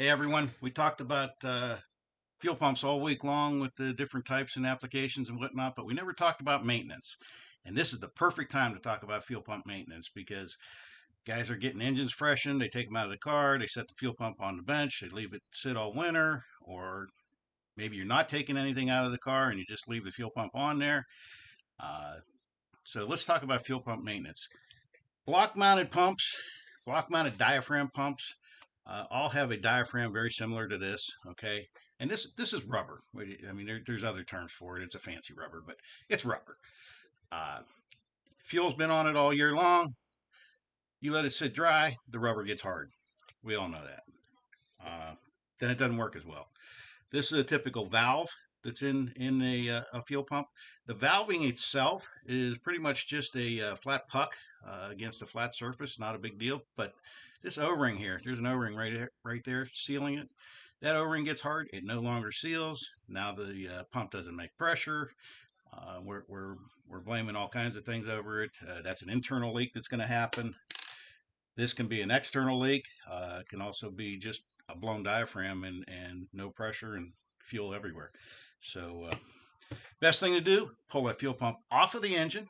Hey everyone, we talked about fuel pumps all week long with the different types and applications and whatnot, but we never talked about maintenance. And this is the perfect time to talk about fuel pump maintenance because guys are getting engines freshened. They take them out of the car, they set the fuel pump on the bench, they leave it sit all winter, or maybe you're not taking anything out of the car and you just leave the fuel pump on there. Uh, so let's talk about fuel pump maintenance. Block mounted pumps, block mounted diaphragm pumps, all have a diaphragm very similar to this. Okay, and this is rubber. I mean, there's other terms for it. It's a fancy rubber, but it's rubber. Uh, Fuel's been on it all year long. You let it sit dry, the rubber gets hard. We all know that. Then it doesn't work as well. This is a typical valve that's in a fuel pump. The valving itself is pretty much just a flat puck against a flat surface, not a big deal. But this O-ring here, there's an O-ring right there sealing it. That O-ring gets hard, it no longer seals. Now the pump doesn't make pressure. We're blaming all kinds of things over it. That's an internal leak that's going to happen. This can be an external leak. It can also be just a blown diaphragm and no pressure and fuel everywhere. So best thing to do, pull that fuel pump off of the engine.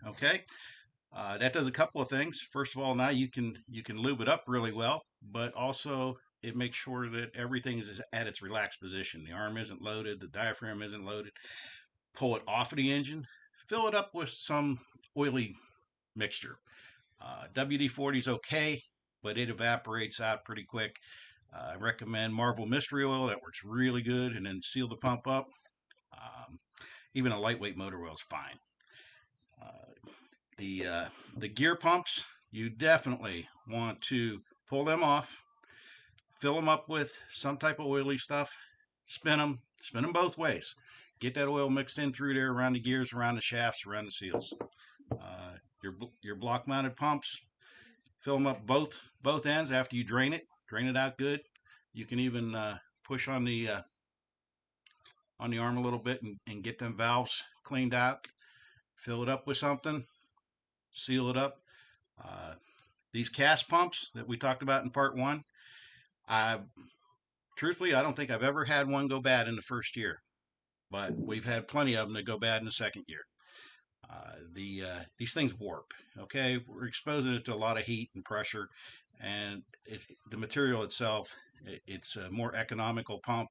Okay, that does a couple of things. First of all, now you can lube it up really well, but also it makes sure that everything is at its relaxed position. The arm isn't loaded, the diaphragm isn't loaded. Pull it off of the engine, fill it up with some oily mixture. WD-40 is okay, but it evaporates out pretty quick. I recommend Marvel Mystery Oil. That works really good. And then seal the pump up. Um, Even a lightweight motor oil is fine. The gear pumps, you definitely want to pull them off, fill them up with some type of oily stuff, spin them both ways. Get that oil mixed in through there around the gears, around the shafts, around the seals. Your block mounted pumps, fill them up both ends after you drain it out good. You can even push on the arm a little bit and get them valves cleaned out. Fill it up with something, seal it up. Uh, these cast pumps that we talked about in part one, I truthfully I don't think I've ever had one go bad in the first year, but we've had plenty of them that go bad in the second year. These things warp. Okay, we're exposing it to a lot of heat and pressure, and the material itself. It's a more economical pump,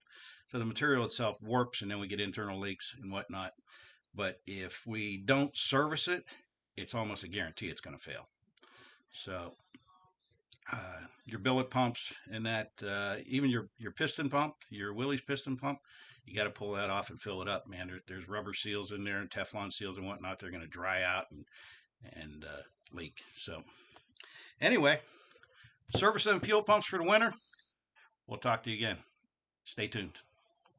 so the material itself warps, and then we get internal leaks and whatnot. But if we don't service it, it's almost a guarantee it's going to fail. So your billet pumps and that even your piston pump, your Willys piston pump, you got to pull that off and fill it up, man. There's rubber seals in there and Teflon seals and whatnot. They're going to dry out and leak. So anyway, service them fuel pumps for the winter. We'll talk to you again. Stay tuned.